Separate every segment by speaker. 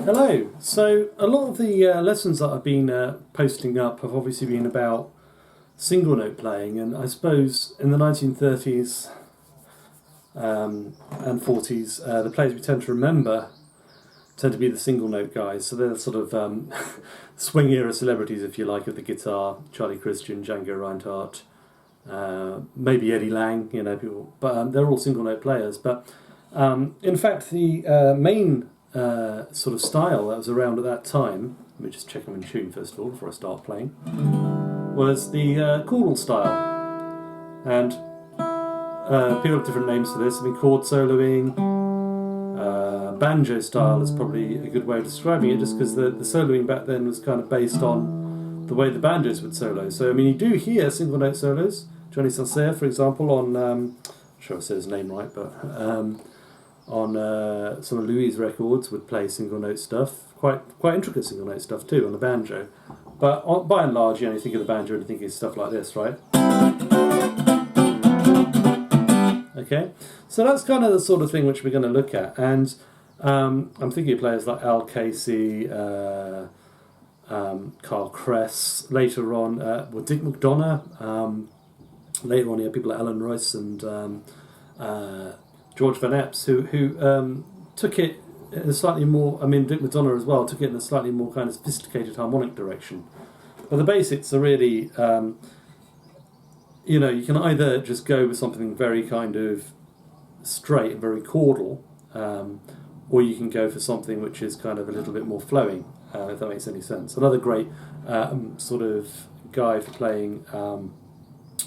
Speaker 1: Hello. So a lot of the lessons that I've been posting up have obviously been about single note playing, and I suppose in the 1930s and 40s, the players we tend to remember tend to be the single note guys. So they're sort of swing era celebrities, if you like, of the guitar: Charlie Christian, Django Reinhardt, maybe Eddie Lang, people. But they're all single note players. But in fact, the main sort of style that was around at that time, let me just check them in tune first of all before I start playing, was the chordal style. And people have different names for this. I mean, chord soloing, banjo style is probably a good way of describing it, just because the soloing back then was kind of based on the way the banjos would solo. So, I mean, you do hear single note solos. Johnny Sansea, for example, on, I'm sure I said his name right, but on some of Louis' records would play single note stuff, quite intricate single note stuff too on the banjo. But by and large, you think of the banjo and you think of stuff like this, right? Okay, so that's kind of the sort of thing which we're going to look at. And I'm thinking of players like Al Casey, Carl Kress, later on, Dick McDonough, later on you have people like Alan Royce and George Van Epps, who took it in a slightly more, Dick McDonough as well, took it in a slightly more kind of sophisticated harmonic direction. But the basics are really, you can either just go with something very kind of straight and very chordal, or you can go for something which is kind of a little bit more flowing, if that makes any sense. Another great sort of guy for playing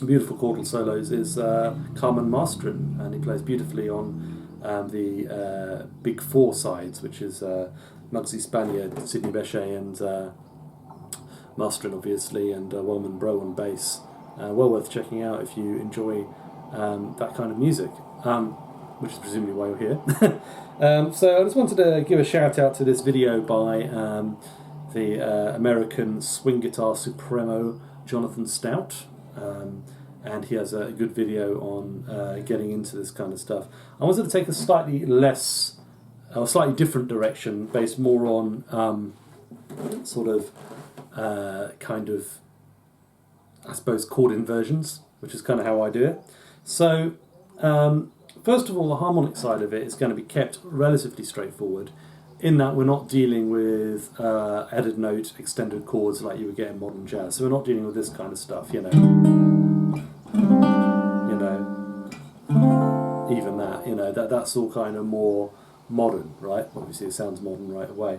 Speaker 1: beautiful chordal solos is Carmen Mastrin, and he plays beautifully on the big four sides, which is Muggsy Spaniard, Sidney Bechet, and Mastrin, obviously, and Wellman Bro on bass. Well worth checking out if you enjoy that kind of music, which is presumably why you're here. So I just wanted to give a shout out to this video by the American swing guitar supremo Jonathan Stout. And he has a good video on getting into this kind of stuff. I wanted to take a slightly different direction, based more on sort of kind of, I suppose, chord inversions, which is kind of how I do it. So first of all, the harmonic side of it is going to be kept relatively straightforward, in that we're not dealing with added note extended chords like you would get in modern jazz. So we're not dealing with this kind of stuff, even that, that's all kind of more modern, right? Obviously it sounds modern right away.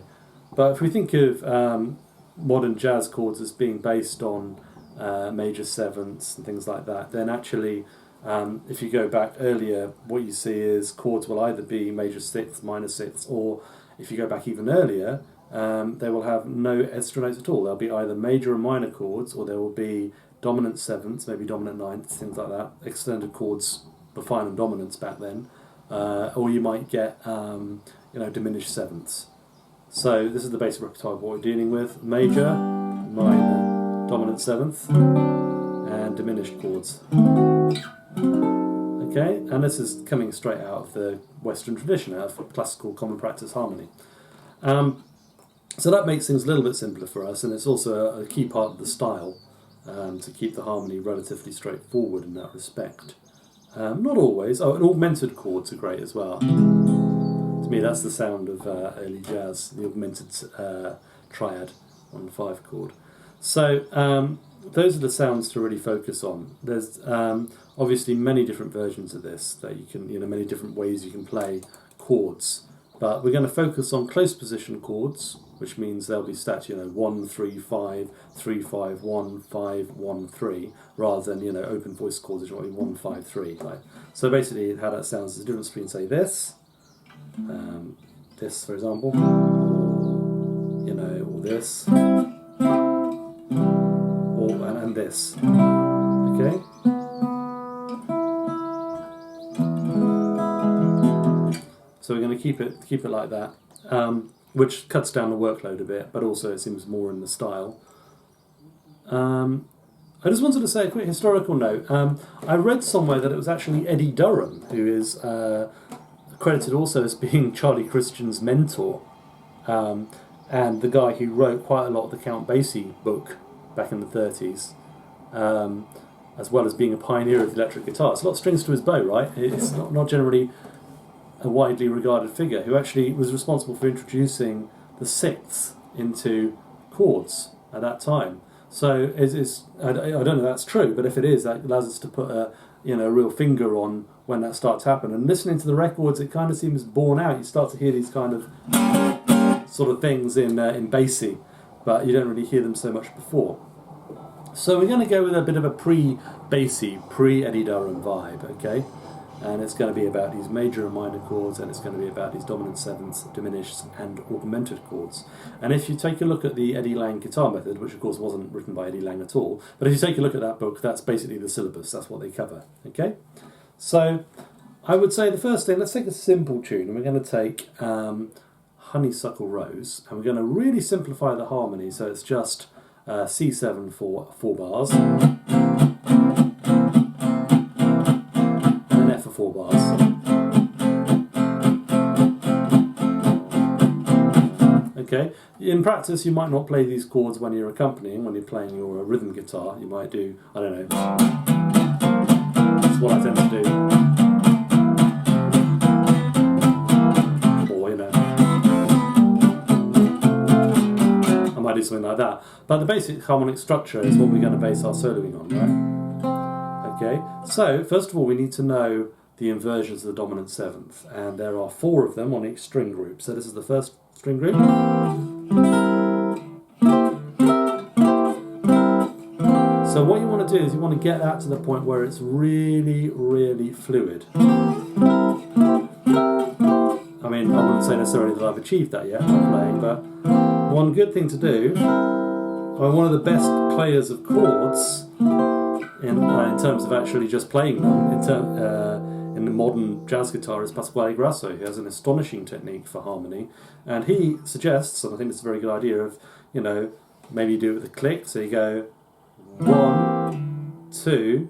Speaker 1: But if we think of modern jazz chords as being based on major sevenths and things like that, then actually if you go back earlier, what you see is chords will either be major sixths, minor sixths, or if you go back even earlier, they will have no extra notes at all. There'll be either major and minor chords, or there will be dominant sevenths, maybe dominant ninths, things like that, extended chords for final dominants back then, or you might get diminished sevenths. So this is the basic repertoire of what we're dealing with: major, minor, dominant seventh, and diminished chords. Okay, and this is coming straight out of the Western tradition, out of classical common practice harmony. So that makes things a little bit simpler for us, and it's also a key part of the style, to keep the harmony relatively straightforward in that respect. Not always. Oh, and augmented chords are great as well. To me, that's the sound of early jazz, the augmented triad on the 5 chord. So those are the sounds to really focus on. There's obviously many different versions of this that you can, many different ways you can play chords. But we're going to focus on close position chords, which means they'll be stat, 1, 3, 5, 3, 5, 1, 5, 1, 3, rather than, open voice chords, which are 1, 5, 3. Right? So basically how that sounds is the difference between, say, this, for example, or this, and this, okay? So we're going to keep it like that, which cuts down the workload a bit, but also it seems more in the style. I just wanted to say a quick historical note. I read somewhere that it was actually Eddie Durham, who is credited also as being Charlie Christian's mentor, and the guy who wrote quite a lot of the Count Basie book back in the 30s, as well as being a pioneer of the electric guitar. It's a lot of strings to his bow, right? It's not generally a widely regarded figure, who actually was responsible for introducing the sixths into chords at that time. So I don't know if that's true, but if it is, that allows us to put a real finger on when that starts happening. And listening to the records, it kind of seems borne out. You start to hear these kind of sort of things in Basie, but you don't really hear them so much before. So we're going to go with a bit of a pre-Basie, pre-Eddie Durham vibe, okay? And it's going to be about these major and minor chords, and it's going to be about these dominant sevenths, diminished and augmented chords. And if you take a look at the Eddie Lang guitar method, which of course wasn't written by Eddie Lang at all, but if you take a look at that book, that's basically the syllabus, that's what they cover, okay? So I would say the first thing, let's take a simple tune, and we're going to take Honeysuckle Rose, and we're going to really simplify the harmony, so it's just C7 for 4 bars, and an F for 4 bars. Okay, in practice you might not play these chords when you're accompanying, when you're playing your rhythm guitar. You might do, I don't know, that's what I tend to do. Do something like that, but the basic harmonic structure is what we're going to base our soloing on, right? Okay, so first of all we need to know the inversions of the dominant seventh, and there are 4 of them on each string group. So this is the first string group. So what you want to do is you want to get that to the point where it's really, really fluid. I mean, I wouldn't say necessarily that I've achieved that yet by playing, but one good thing to do, one of the best players of chords in terms of actually just playing them in the modern jazz guitar is Pasquale Grasso, who has an astonishing technique for harmony, and he suggests, and I think it's a very good idea, of maybe you do it with a click, so you go 1, 2,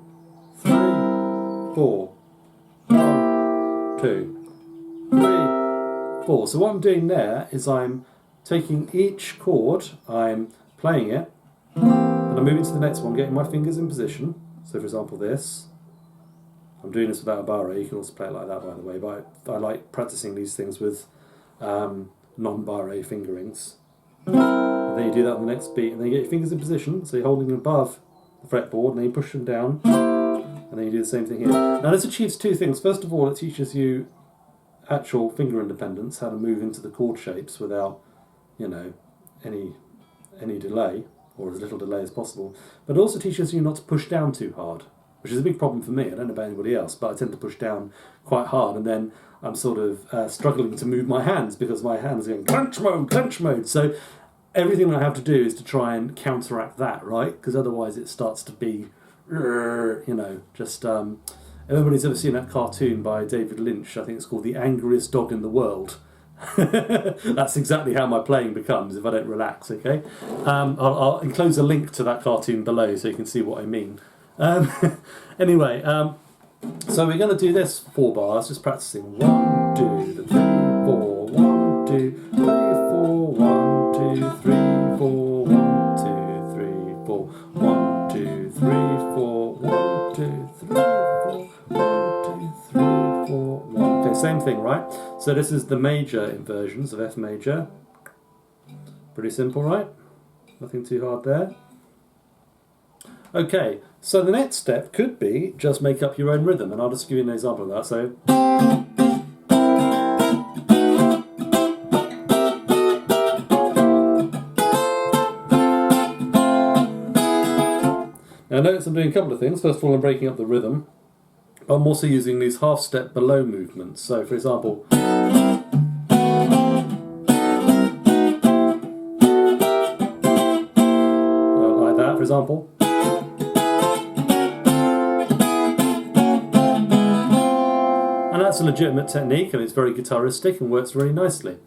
Speaker 1: 3, 4, 1, 2, 3, 4. So what I'm doing there is I'm taking each chord, I'm playing it, and I'm moving to the next one, getting my fingers in position. So for example this, I'm doing this without a barre. You can also play it like that, by the way, but I like practicing these things with non-barre fingerings. And then you do that on the next beat, and then you get your fingers in position, so you're holding them above the fretboard, and then you push them down, and then you do the same thing here. Now this achieves 2 things. First of all, it teaches you actual finger independence, how to move into the chord shapes without any delay, or as little delay as possible. But it also teaches you not to push down too hard, which is a big problem for me. I don't know about anybody else, but I tend to push down quite hard, and then I'm sort of struggling to move my hands because my hands are going clench mode. So everything I have to do is to try and counteract that, right? Because otherwise it starts to be, just... everybody's ever seen that cartoon by David Lynch, I think it's called The Angriest Dog in the World. That's exactly how my playing becomes if I don't relax, okay? I'll enclose a link to that cartoon below so you can see what I mean. Anyway, so we're going to do this 4 bars, just practicing 1, 2, 3, 4, 1, 2, 3, 4, 1, 2, 3, 4, 1, 2, 3, 4, 1, 2, 3, 4, 1, 2, 3, 4, 1, 2, 3, 4, 1. Okay, same thing, right? So this is the major inversions of F major. Pretty simple, right? Nothing too hard there. Okay, so the next step could be just make up your own rhythm, and I'll just give you an example of that. So, now notice I'm doing a couple of things. First of all, I'm breaking up the rhythm. I'm also using these half-step below movements. So, for example, like that, for example. And that's a legitimate technique, and it's very guitaristic and works really nicely.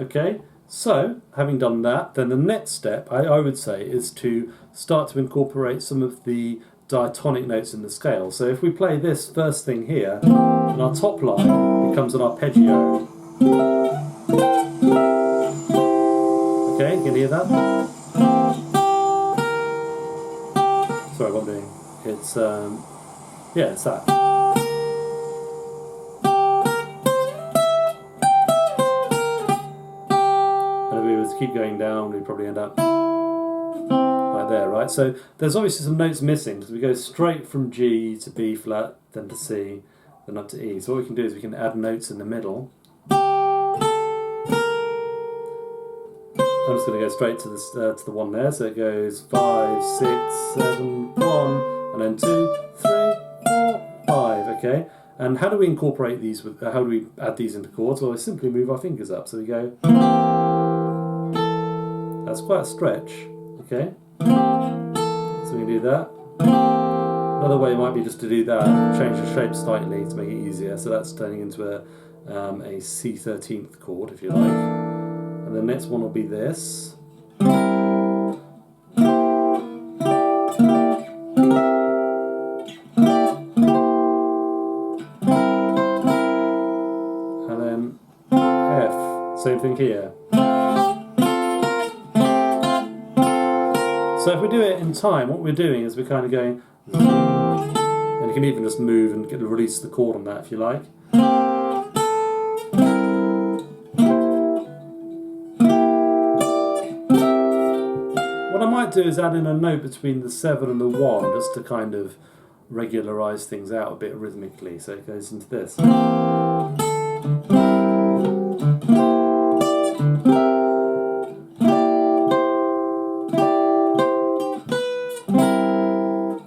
Speaker 1: Okay, so having done that, then the next step, I would say, is to start to incorporate some of the diatonic notes in the scale. So if we play this first thing here, and our top line becomes an arpeggio. hear that? Sorry, what I'm doing. It's yeah, it's that. And if we were to keep going down, we'd probably end up like there, right? So there's obviously some notes missing because we go straight from G to B flat, then to C, then up to E. So what we can do is we can add notes in the middle. I'm just going to go straight to this to the one there. So it goes 5, 6, 7, 1, and then 2, 3, 4, 5. Okay. And how do we incorporate these? How do we add these into chords? Well, we simply move our fingers up. So we go. That's quite a stretch. Okay. So we can do that. Another way might be just to do that, change the shape slightly to make it easier. So that's turning into a C13th chord, if you like. And the next one will be this. And then F, same thing here. So if we do it in time, what we're doing is we're kind of going, and you can even just move and release the chord on that if you like. What I might do is add in a note between the 7 and the 1 just to kind of regularise things out a bit rhythmically. So it goes into this.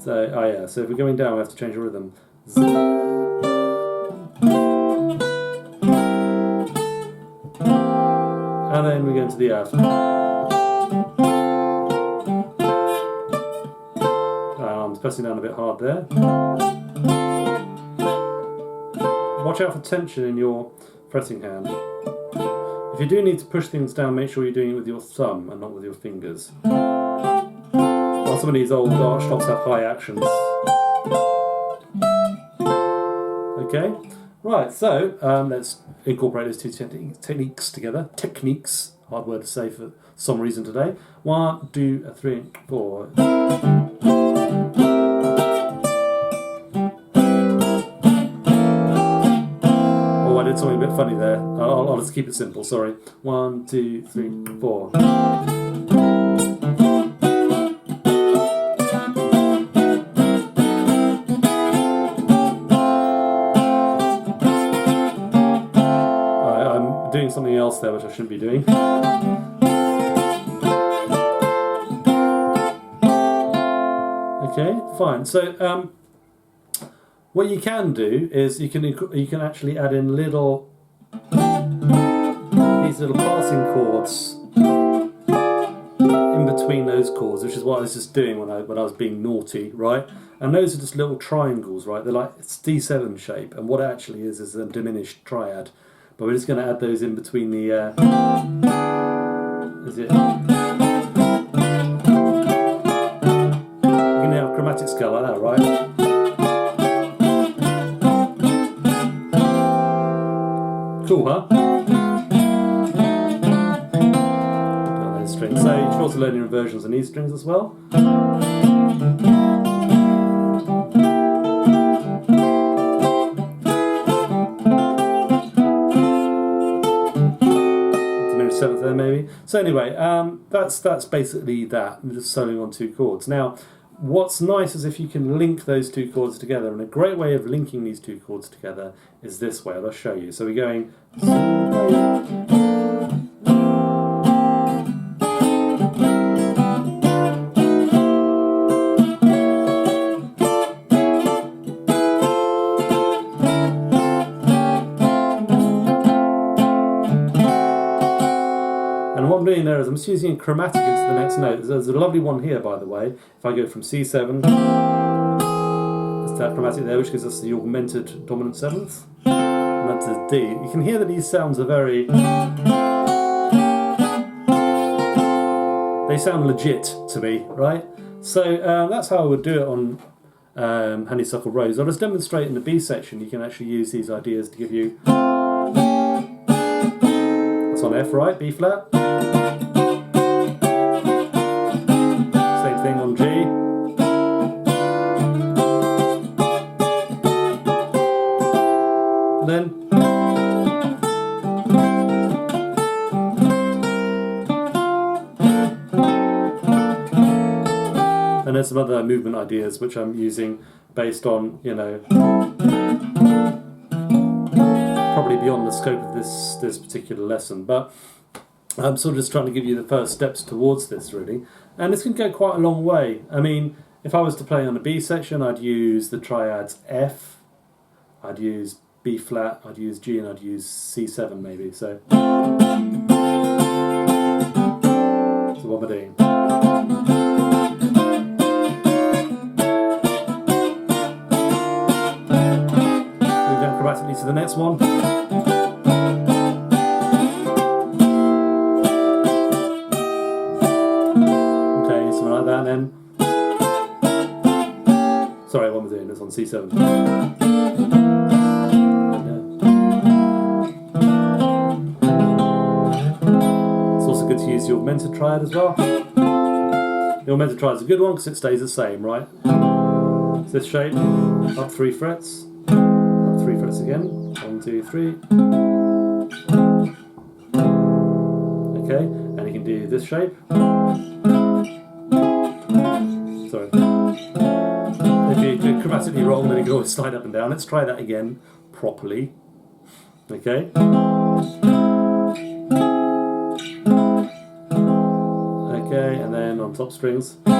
Speaker 1: So, oh yeah, so if we're going down we have to change the rhythm. And then we go into the F. I'm pressing down a bit hard there. Watch out for tension in your fretting hand. If you do need to push things down, make sure you're doing it with your thumb and not with your fingers. Well, some of these old art shops have high actions. Okay, right, so let's incorporate those two techniques together. Techniques, hard word to say for some reason today. 1, 2, 3, 4. Oh, I did something a bit funny there. I'll just keep it simple, sorry. 1, 2, 3, 4. Doing something else there which I shouldn't be doing. Okay, fine. So what you can do is you can actually add in these little passing chords in between those chords, which is what I was just doing when I was being naughty, right? And those are just little triangles, right? They're like it's D7 shape, and what it actually is a diminished triad. But we're just going to add those in between the. Is it? You can have a chromatic scale like that, right? Cool, huh? Those strings. So you can also learn your inversions on these strings as well. Seventh there maybe. So anyway, that's basically that. I'm just soloing on 2 chords. Now, what's nice is if you can link those 2 chords together, and a great way of linking these 2 chords together is this way. I'll show you. So we're going. And what I'm doing there is I'm just using a chromatic into the next note. There's a lovely one here, by the way. If I go from C7, there's that chromatic there, which gives us the augmented dominant 7th. And that's a D. You can hear that these sounds are very. They sound legit to me, right? So that's how I would do it on Honeysuckle Rose. I'll just demonstrate in the B section. You can actually use these ideas to give you. That's on F, right? B flat. And there's some other movement ideas which I'm using based on, you know, probably beyond the scope of this particular lesson. But I'm sort of just trying to give you the first steps towards this, really. And this can go quite a long way. I mean, if I was to play on a B section, I'd use the triads F, I'd use B flat, I'd use G, and I'd use C7 maybe. So what am I doing? Move down chromatically to the next one. Okay, something like that, and then. Sorry, what am I doing? It's on C7. Good to use the augmented triad as well. The augmented triad is a good one because it stays the same, right? It's this shape, up 3 frets, up 3 frets again, 1, 2, 3. Okay, and you can do this shape. Sorry. If you do it chromatically wrong, then you can always slide up and down. Let's try that again properly. Okay. Okay, and then on top strings. Okay,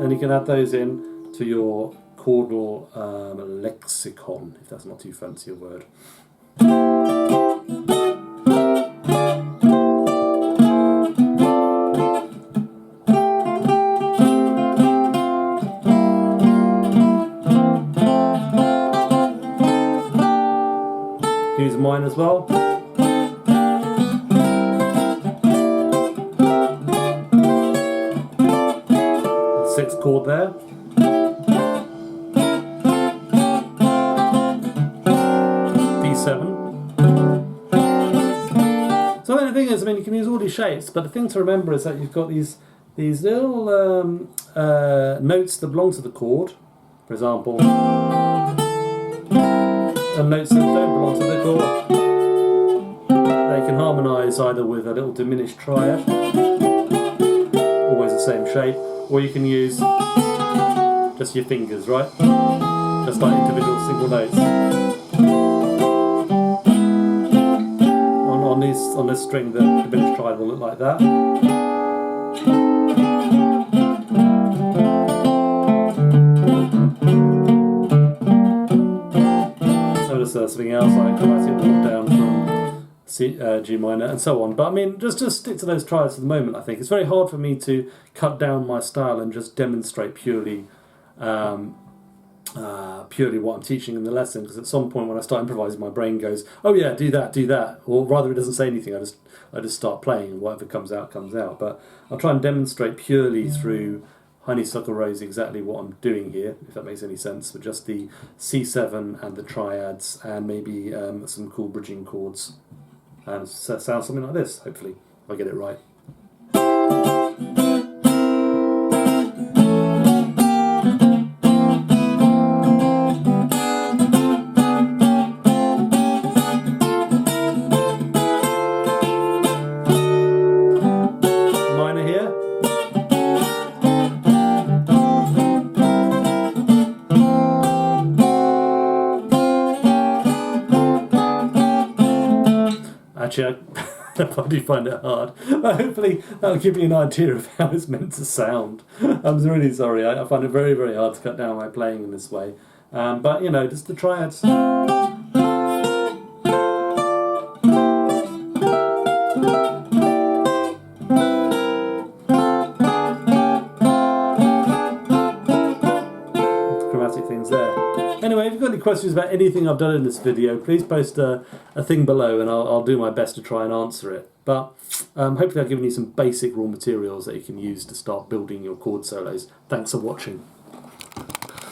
Speaker 1: and you can add those in to your chordal lexicon, if that's not too fancy a word. Use mine as well. Sixth chord there. D7. So the thing is, I mean, you can use all these shapes, but the thing to remember is that you've got these little notes that belong to the chord, for example, and notes that don't belong to the chord. They can harmonise either with a little diminished triad, always the same shape, or you can use just your fingers, right? Just like individual single notes. On this string, the diminished triad will look like that. Notice there's something else like chromatic walk down from G minor and so on. But I mean, just stick to those triads for the moment. I think it's very hard for me to cut down my style and just demonstrate purely what I'm teaching in the lesson, because at some point when I start improvising, my brain goes, oh yeah, do that, or rather it doesn't say anything. I just start playing, and whatever comes out comes out. But I'll try and demonstrate purely through honeysuckle rose exactly what I'm doing here, if that makes any sense, with just the C7 and the triads and maybe some cool bridging chords. And it sounds something like this, hopefully, if I get it right. Minor here. Actually, I do find it hard, but hopefully that'll give you an idea of how it's meant to sound. I'm really sorry, I find it very, very hard to cut down my playing in this way. But, you know, just the triads. Chromatic things there. Anyway, if you've got any questions about anything I've done in this video, please post a thing below and I'll do my best to try and answer it. But hopefully I've given you some basic raw materials that you can use to start building your chord solos. Thanks for watching.